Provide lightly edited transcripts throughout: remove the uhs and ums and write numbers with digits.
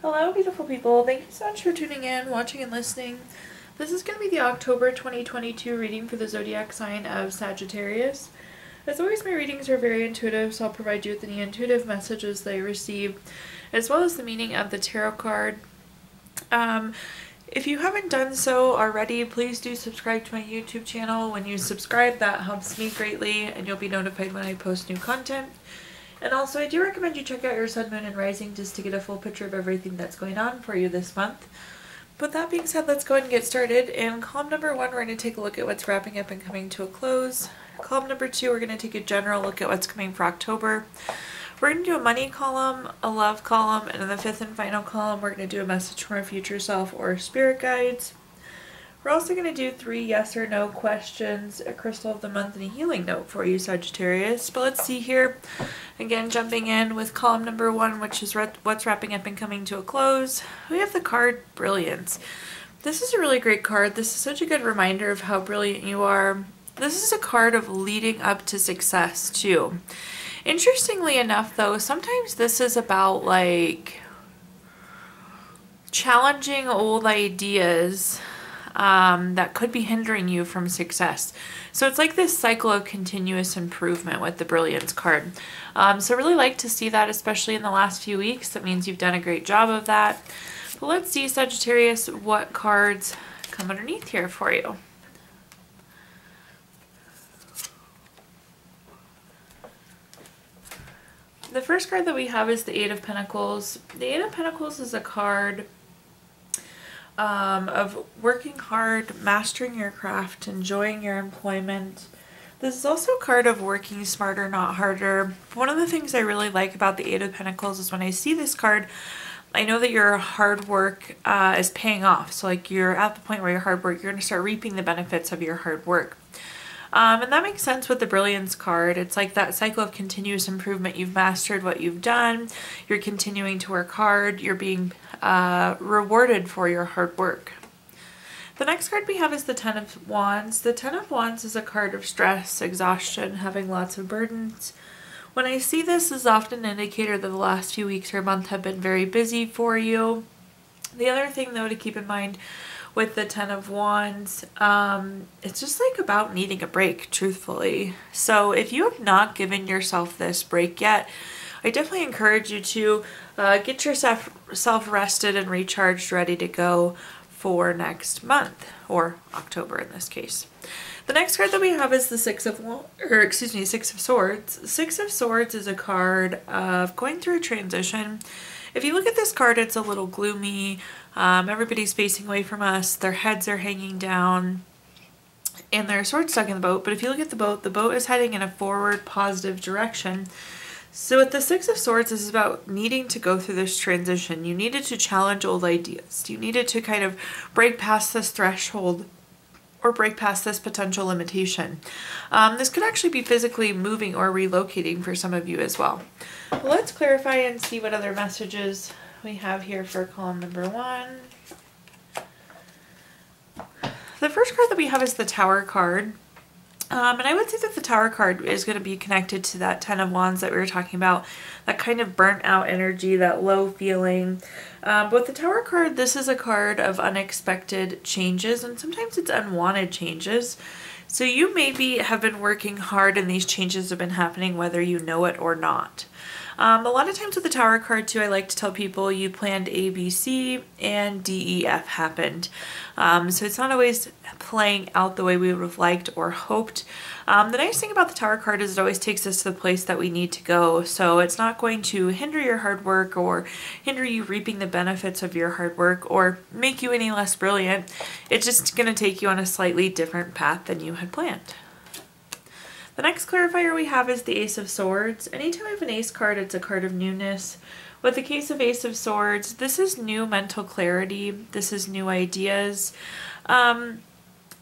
Hello, beautiful people. Thank you so much for tuning in, watching, and listening. This is going to be the October 2022 reading for the zodiac sign of Sagittarius. As always, my readings are very intuitive, so I'll provide you with any intuitive messages that I receive, as well as the meaning of the tarot card. If you haven't done so already, please do subscribe to my YouTube channel. When you subscribe, that helps me greatly, and you'll be notified when I post new content. And also, I do recommend you check out your sun, moon, and rising just to get a full picture of everything that's going on for you this month. But that being said, let's go ahead and get started. In column number 1, we're going to take a look at what's wrapping up and coming to a close. Column number 2, we're going to take a general look at what's coming for October. We're going to do a money column, a love column, and in the 5th and final column, we're going to do a message from our future self or spirit guides. We're also going to do 3 yes or no questions, a crystal of the month, and a healing note for you, Sagittarius. But let's see here. Again, jumping in with column number 1, which is what's wrapping up and coming to a close. We have the card Brilliance. This is a really great card. This is such a good reminder of how brilliant you are. This is a card of leading up to success, too. Interestingly enough, though, sometimes this is about, like, challenging old ideas that could be hindering you from success. So it's like this cycle of continuous improvement with the Brilliance card. So really like to see that, especially in the last few weeks. That means you've done a great job of that. But let's see, Sagittarius, what cards come underneath here for you. The first card that we have is the 8 of Pentacles. The 8 of Pentacles is a card of working hard, mastering your craft, enjoying your employment. This is also a card of working smarter, not harder. One of the things I really like about the 8 of Pentacles is when I see this card, I know that your hard work is paying off. So like you're at the point where your hard work, you're going to start reaping the benefits of your hard work. And that makes sense with the Brilliance card. It's like that cycle of continuous improvement. You've mastered what you've done. You're continuing to work hard. You're being rewarded for your hard work. The next card we have is the 10 of Wands. The 10 of Wands is a card of stress, exhaustion, having lots of burdens. When I see this is often an indicator that the last few weeks or month have been very busy for you. The other thing though to keep in mind with the 10 of Wands, it's just like about needing a break, truthfully. So if you have not given yourself this break yet, I definitely encourage you to get yourself rested and recharged, ready to go for next month, or October in this case. The next card that we have is the Six of Swords. Six of Swords is a card of going through a transition. If you look at this card, it's a little gloomy. Everybody's facing away from us. Their heads are hanging down and their swords stuck in the boat. But if you look at the boat is heading in a forward, positive direction. So with the Six of Swords, this is about needing to go through this transition. You needed to challenge old ideas. You needed to kind of break past this threshold or break past this potential limitation. This could actually be physically moving or relocating for some of you as well. Well, let's clarify and see what other messages we have here for column number 1. The first card that we have is the Tower card. And I would say that the Tower card is going to be connected to that 10 of Wands that we were talking about, that kind of burnt out energy, that low feeling. But with the Tower card, this is a card of unexpected changes, and sometimes it's unwanted changes. So you maybe have been working hard and these changes have been happening whether you know it or not. A lot of times with the Tower card too, I like to tell people you planned A, B, C, and D, E, F happened. So it's not always playing out the way we would have liked or hoped. The nice thing about the Tower card is it always takes us to the place that we need to go. So it's not going to hinder your hard work or hinder you reaping the benefits of your hard work or make you any less brilliant. It's just going to take you on a slightly different path than you had planned. The next clarifier we have is the Ace of Swords. Anytime I have an Ace card, it's a card of newness. With the case of Ace of Swords, this is new mental clarity. This is new ideas.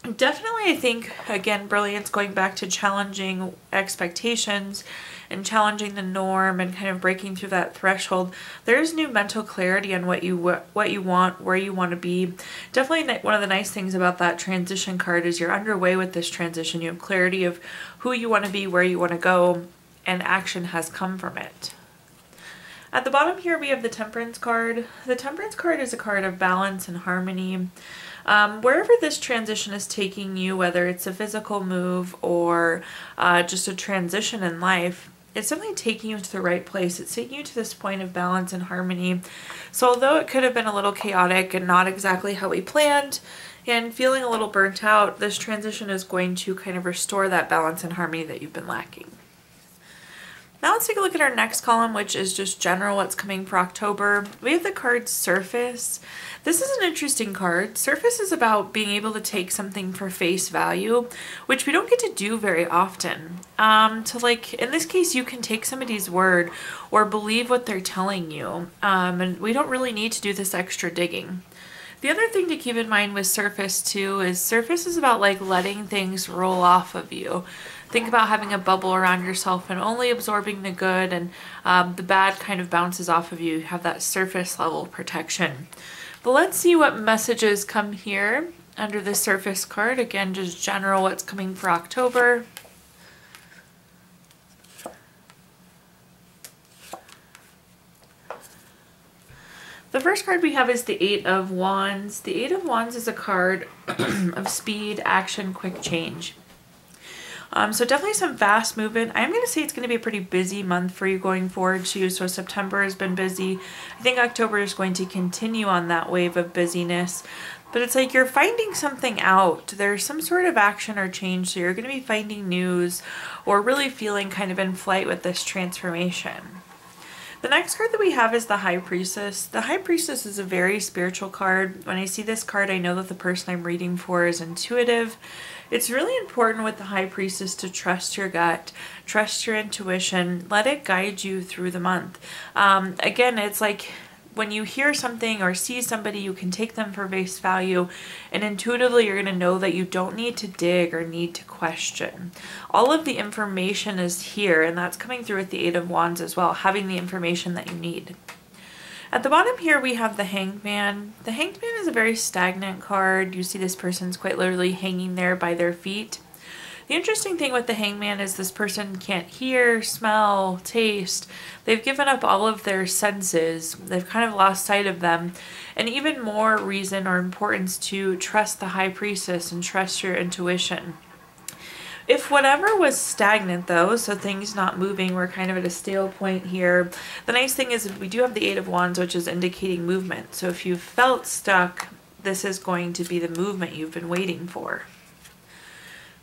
Definitely, I think, again, Brilliance going back to challenging expectations and challenging the norm and kind of breaking through that threshold. There's new mental clarity on what you want, where you want to be. Definitely one of the nice things about that transition card is you're underway with this transition. You have clarity of who you want to be, where you want to go, and action has come from it. At the bottom here, we have the Temperance card. The Temperance card is a card of balance and harmony. Wherever this transition is taking you, whether it's a physical move or just a transition in life, it's definitely taking you to the right place. It's taking you to this point of balance and harmony. So although it could have been a little chaotic and not exactly how we planned and feeling a little burnt out, this transition is going to kind of restore that balance and harmony that you've been lacking. Now let's take a look at our next column, which is just general what's coming for October. We have the card Surface. This is an interesting card. Surface is about being able to take something for face value, which we don't get to do very often. Like in this case, you can take somebody's word or believe what they're telling you, and we don't really need to do this extra digging. The other thing to keep in mind with Surface too is Surface is about like letting things roll off of you. Think about having a bubble around yourself and only absorbing the good, and the bad kind of bounces off of you. You have that surface level protection. But let's see what messages come here under the Surface card. Again, just general what's coming for October. The first card we have is the Eight of Wands. The Eight of Wands is a card of speed, action, quick change. So definitely some fast movement. I'm going to say it's going to be a pretty busy month for you going forward too. So September has been busy. I think October is going to continue on that wave of busyness. But it's like you're finding something out. There's some sort of action or change. So you're going to be finding news or really feeling kind of in flight with this transformation. The next card that we have is the High Priestess. The High Priestess is a very spiritual card. When I see this card, I know that the person I'm reading for is intuitive. It's really important with the High Priestess to trust your gut, trust your intuition, let it guide you through the month. Again, it's like when you hear something or see somebody, you can take them for face value, and intuitively you're going to know that you don't need to dig or need to question. All of the information is here, and that's coming through with the Eight of Wands as well, having the information that you need. At the bottom here, we have the Hanged Man. The Hanged Man is a very stagnant card. You see this person's quite literally hanging there by their feet. The interesting thing with the Hanged Man is this person can't hear, smell, taste. They've given up all of their senses. They've kind of lost sight of them. And even more reason or importance to trust the High Priestess and trust your intuition. If whatever was stagnant though, so things not moving, we're kind of at a stale point here. The nice thing is we do have the Eight of Wands, which is indicating movement. So if you felt stuck, this is going to be the movement you've been waiting for.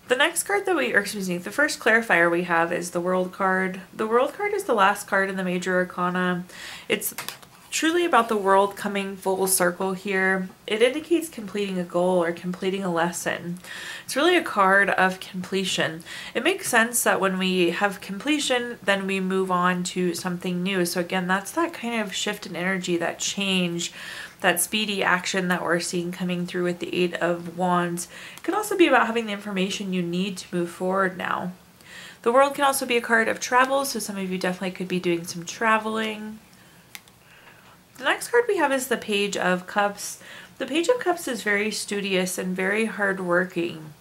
The next card that the first clarifier we have is the World card. The World card is the last card in the Major Arcana. It's truly about the world coming full circle here. It indicates completing a goal or completing a lesson. It's really a card of completion. It makes sense that when we have completion, then we move on to something new. So again, that's that kind of shift in energy, that change, that speedy action that we're seeing coming through with the Eight of Wands. It could also be about having the information you need to move forward now. The World can also be a card of travel, so some of you definitely could be doing some traveling. The next card we have is the Page of Cups. The Page of Cups is very studious and very hardworking.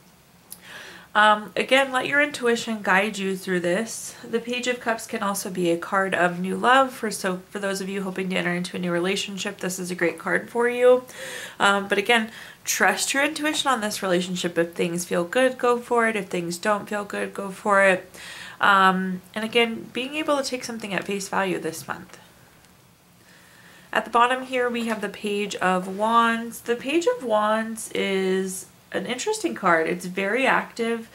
Again, let your intuition guide you through this. The Page of Cups can also be a card of new love. For those of you hoping to enter into a new relationship, this is a great card for you. But again, trust your intuition on this relationship. If things feel good, go for it. If things don't feel good, go for it. And again, being able to take something at face value this month. At the bottom here, we have the Page of Wands. The Page of Wands is an interesting card. It's very active,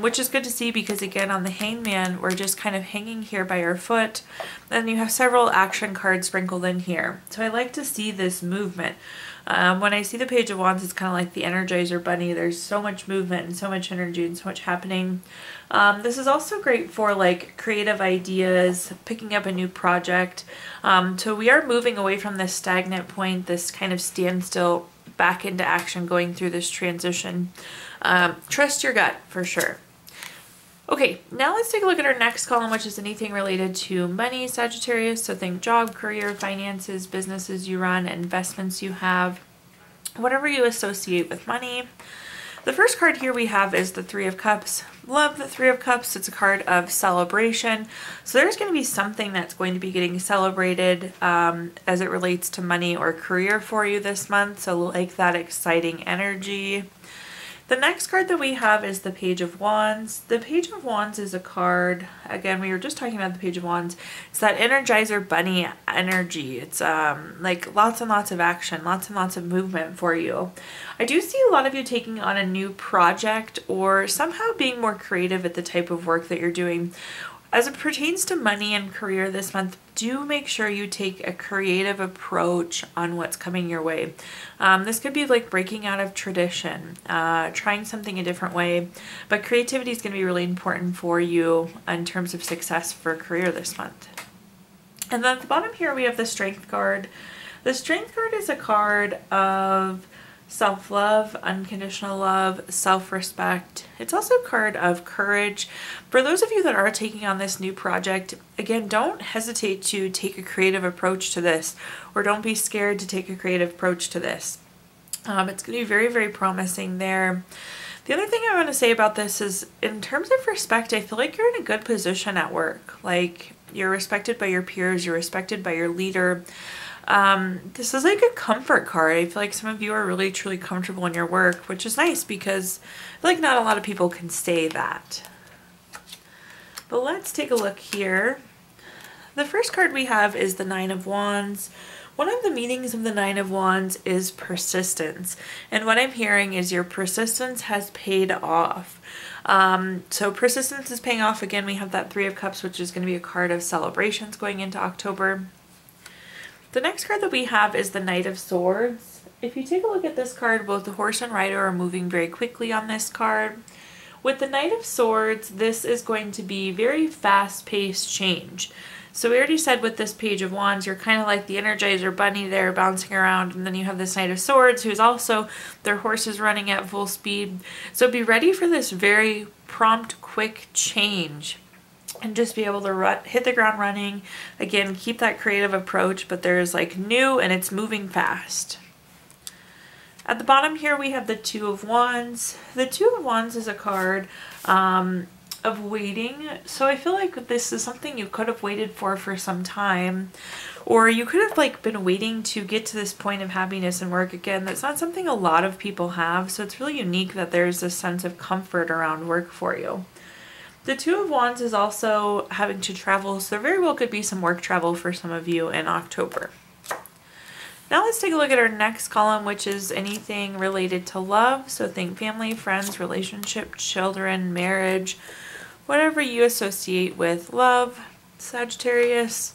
which is good to see because again, on the Hanged Man, we're just kind of hanging here by our foot. Then you have several action cards sprinkled in here. So I like to see this movement. When I see the Page of Wands, it's kind of like the Energizer Bunny. There's so much movement and so much energy and so much happening. This is also great for like creative ideas, picking up a new project. So we are moving away from this stagnant point, this kind of standstill, back into action, going through this transition. Trust your gut for sure. Okay, now let's take a look at our next column, which is anything related to money, Sagittarius. So think job, career, finances, businesses you run, investments you have, whatever you associate with money. The first card here we have is the Three of Cups. Love the Three of Cups. It's a card of celebration. So there's going to be something that's going to be getting celebrated as it relates to money or career for you this month. So like that exciting energy. The next card that we have is the Page of Wands. The Page of Wands is a card, again, we were just talking about the Page of Wands. It's that Energizer Bunny energy. It's like lots and lots of action, lots and lots of movement for you. I do see a lot of you taking on a new project or somehow being more creative at the type of work that you're doing. As it pertains to money and career this month, do make sure you take a creative approach on what's coming your way. This could be like breaking out of tradition, trying something a different way, but creativity is going to be really important for you in terms of success for career this month. And then at the bottom here we have the Strength card. The Strength card is a card of self-love, unconditional love, self-respect. It's also a card of courage. For those of you that are taking on this new project, again, don't hesitate to take a creative approach to this, or don't be scared to take a creative approach to this. It's going to be very, very promising there. The other thing I want to say about this is, in terms of respect, I feel like you're in a good position at work. Like, you're respected by your peers, you're respected by your leader. This is like a comfort card. I feel like some of you are really truly comfortable in your work, which is nice because I feel like not a lot of people can say that. But let's take a look here. The first card we have is the Nine of Wands. One of the meanings of the Nine of Wands is persistence. And what I'm hearing is your persistence has paid off. So persistence is paying off. Again, we have that Three of Cups, which is going to be a card of celebrations going into October. The next card that we have is the Knight of Swords. If you take a look at this card, both the horse and rider are moving very quickly on this card. With the Knight of Swords, this is going to be very fast-paced change. So we already said with this Page of Wands, you're kind of like the Energizer Bunny there bouncing around, and then you have this Knight of Swords who's also, their horse is running at full speed. So be ready for this very prompt, quick change. And just be able to hit the ground running. Again, keep that creative approach, but there's like new and it's moving fast. At the bottom here we have the Two of Wands. The Two of Wands is a card of waiting. So I feel like this is something you could have waited for some time. Or you could have like been waiting to get to this point of happiness and work. Again, that's not something a lot of people have. So it's really unique that there's a sense of comfort around work for you. The Two of Wands is also having to travel, so there very well could be some work travel for some of you in October. Now let's take a look at our next column, which is anything related to love. So think family, friends, relationship, children, marriage, whatever you associate with love, Sagittarius.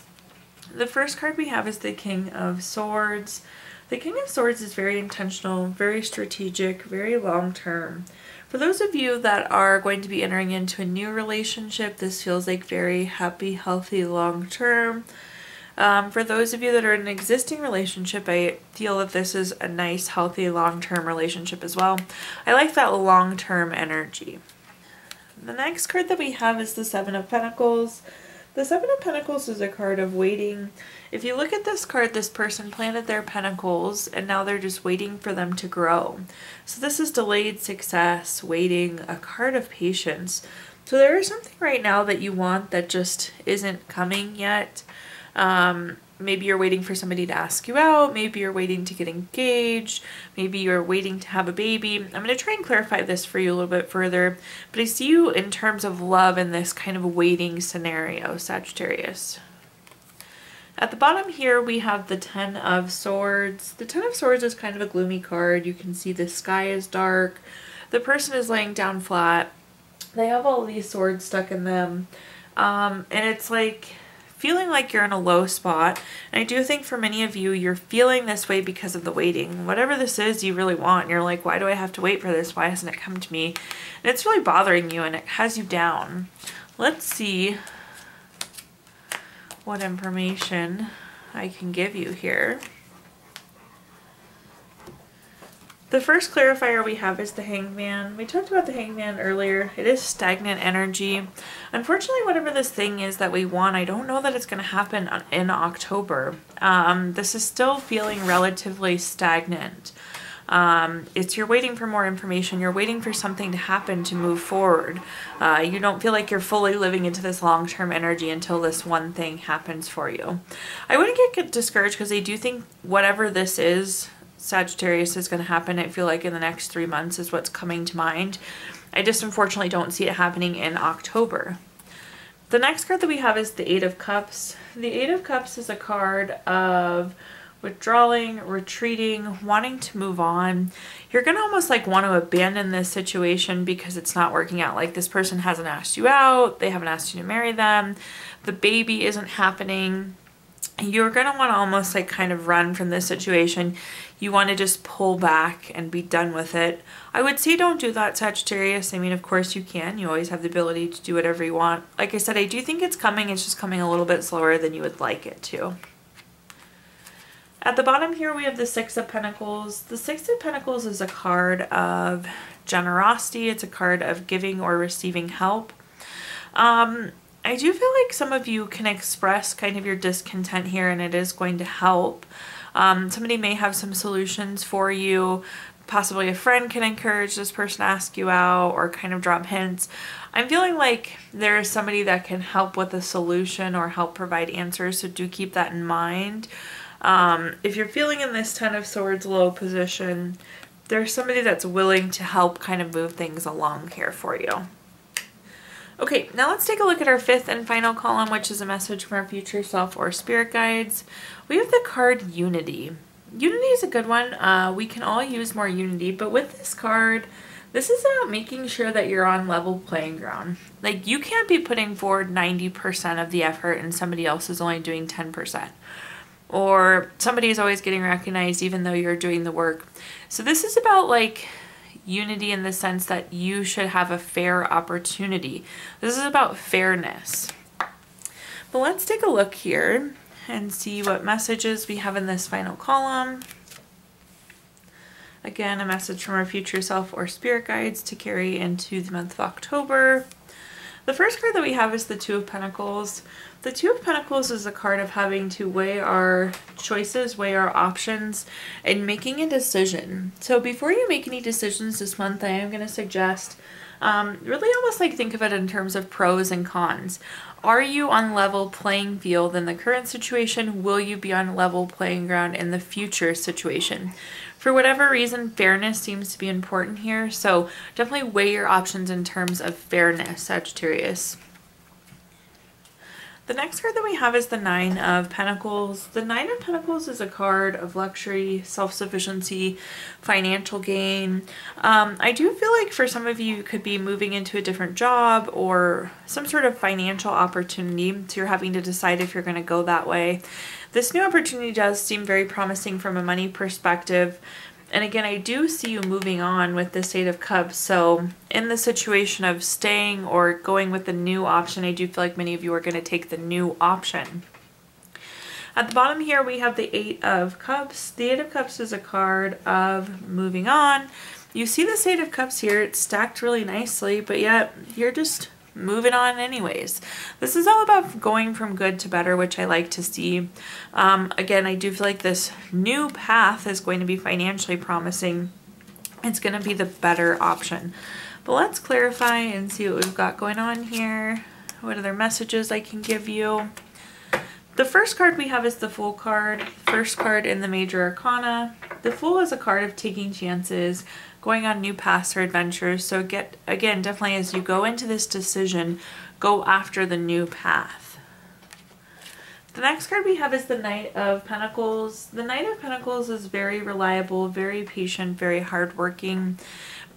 The first card we have is the King of Swords. The King of Swords is very intentional, very strategic, very long-term. For those of you that are going to be entering into a new relationship, this feels like very happy, healthy, long-term. For those of you that are in an existing relationship, I feel that this is a nice, healthy, long-term relationship as well. I like that long-term energy. The next card that we have is the Seven of Pentacles. The Seven of Pentacles is a card of waiting. If you look at this card, this person planted their pentacles and now they're just waiting for them to grow. So this is delayed success, waiting, a card of patience. So there is something right now that you want that just isn't coming yet. Maybe you're waiting for somebody to ask you out. Maybe you're waiting to get engaged. Maybe you're waiting to have a baby. I'm going to try and clarify this for you a little bit further. But I see you in terms of love in this kind of waiting scenario, Sagittarius. At the bottom here, we have the Ten of Swords. The Ten of Swords is kind of a gloomy card. You can see the sky is dark. The person is laying down flat. They have all these swords stuck in them. And it's like feeling like you're in a low spot. And I do think for many of you, you're feeling this way because of the waiting. Whatever this is you really want, and you're like, why do I have to wait for this? Why hasn't it come to me? And it's really bothering you and it has you down. Let's see what information I can give you here. The first clarifier we have is the Hangman. We talked about the Hangman earlier. It is stagnant energy. Unfortunately, whatever this thing is that we want, I don't know that it's going to happen in October. This is still feeling relatively stagnant. It's you're waiting for more information. You're waiting for something to happen to move forward. You don't feel like you're fully living into this long-term energy until this one thing happens for you. I wouldn't get discouraged because I do think whatever this is, Sagittarius, is going to happen. I feel like in the next 3 months is what's coming to mind. I just unfortunately don't see it happening in October. The next card that we have is the Eight of Cups. The Eight of Cups is a card of withdrawing, retreating, wanting to move on. You're going to almost like want to abandon this situation because it's not working out. Like this person hasn't asked you out. They haven't asked you to marry them. The baby isn't happening. You're going to want to almost like kind of run from this situation. You want to just pull back and be done with it. I would say don't do that, Sagittarius. I mean, of course you can. You always have the ability to do whatever you want. Like I said, I do think it's coming. It's just coming a little bit slower than you would like it to. At the bottom here, we have the Six of Pentacles. The Six of Pentacles is a card of generosity. It's a card of giving or receiving help. I do feel like some of you can express kind of your discontent here, and it is going to help. Somebody may have some solutions for you. Possibly a friend can encourage this person to ask you out or kind of drop hints. I'm feeling like there is somebody that can help with a solution or help provide answers, so do keep that in mind. If you're feeling in this Ten of Swords low position, there's somebody that's willing to help kind of move things along here for you. Okay, now let's take a look at our fifth and final column, which is a message from our future self or spirit guides. We have the card Unity. Unity is a good one. We can all use more unity, but with this card, this is about making sure that you're on level playing ground. Like you can't be putting forward 90% of the effort and somebody else is only doing 10%. Or somebody is always getting recognized even though you're doing the work. So this is about like unity in the sense that you should have a fair opportunity. This is about fairness. But let's take a look here and see what messages we have in this final column. Again, a message from our future self or spirit guides to carry into the month of October. The first card that we have is the Two of Pentacles. The Two of Pentacles is a card of having to weigh our choices, weigh our options, and making a decision. So before you make any decisions this month, I am going to suggest really almost like think of it in terms of pros and cons. Are you on level playing field in the current situation? Will you be on level playing ground in the future situation? For whatever reason, fairness seems to be important here. So definitely weigh your options in terms of fairness, Sagittarius. The next card that we have is the Nine of Pentacles. The Nine of Pentacles is a card of luxury, self-sufficiency, financial gain. I do feel like for some of you, you could be moving into a different job or some sort of financial opportunity. So you're having to decide if you're going to go that way. This new opportunity does seem very promising from a money perspective. And again, I do see you moving on with this Eight of Cups. So in the situation of staying or going with the new option, I do feel like many of you are going to take the new option. At the bottom here, we have the Eight of Cups. The Eight of Cups is a card of moving on. You see this Eight of Cups here, it's stacked really nicely, but yet you're just moving on anyways. This is all about going from good to better, which I like to see. Again, I do feel like this new path is going to be financially promising. It's going to be the better option. But let's clarify and see what we've got going on here. What other messages I can give you. The first card we have is the Fool card. First card in the Major Arcana. The Fool is a card of taking chances, going on new paths or adventures. So again, definitely as you go into this decision, go after the new path. The next card we have is the Knight of Pentacles. The Knight of Pentacles is very reliable, very patient, very hardworking.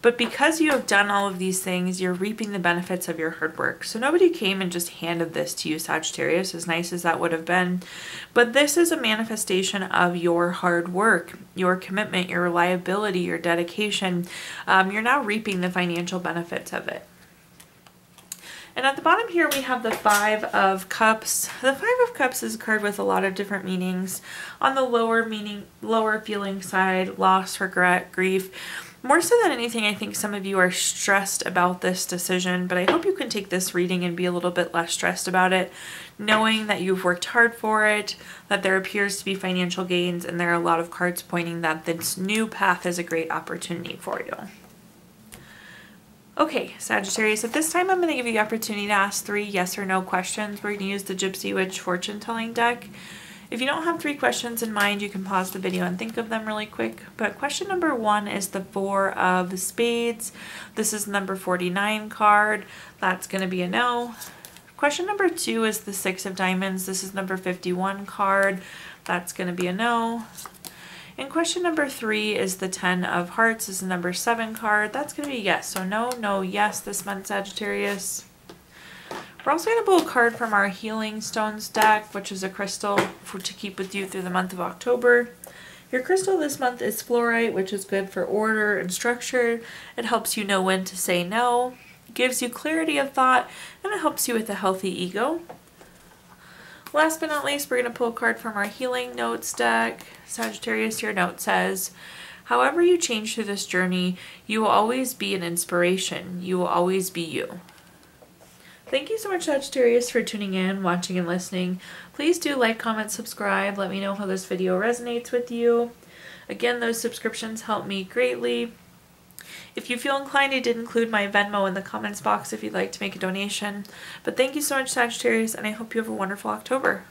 But because you have done all of these things, you're reaping the benefits of your hard work. So nobody came and just handed this to you, Sagittarius, as nice as that would have been. But this is a manifestation of your hard work, your commitment, your reliability, your dedication. You're now reaping the financial benefits of it. And at the bottom here, we have the Five of Cups. The Five of Cups is a card with a lot of different meanings. On the lower feeling side, loss, regret, grief. More so than anything, I think some of you are stressed about this decision, but I hope you can take this reading and be a little bit less stressed about it, knowing that you've worked hard for it, that there appears to be financial gains, and there are a lot of cards pointing that this new path is a great opportunity for you. Okay, Sagittarius, at this time I'm going to give you the opportunity to ask 3 yes or no questions. We're going to use the Gypsy Witch fortune telling deck. If you don't have 3 questions in mind, you can pause the video and think of them really quick. But question number 1 is the 4 of spades. This is number 49 card. That's going to be a no. Question number 2 is the 6 of diamonds. This is number 51 card. That's going to be a no. And question number 3 is the 10 of hearts. This is number 7 card. That's going to be yes. So no, no, yes this month, Sagittarius. We're also going to pull a card from our Healing Stones deck, which is a crystal to keep with you through the month of October. Your crystal this month is fluorite, which is good for order and structure. It helps you know when to say no, gives you clarity of thought, and it helps you with a healthy ego. Last but not least, we're going to pull a card from our Healing Notes deck. Sagittarius, your note says, however you change through this journey, you will always be an inspiration. You will always be you. Thank you so much, Sagittarius, for tuning in, watching, and listening. Please do like, comment, subscribe. Let me know how this video resonates with you. Again, those subscriptions help me greatly. If you feel inclined, I did include my Venmo in the comments box if you'd like to make a donation. But thank you so much, Sagittarius, and I hope you have a wonderful October.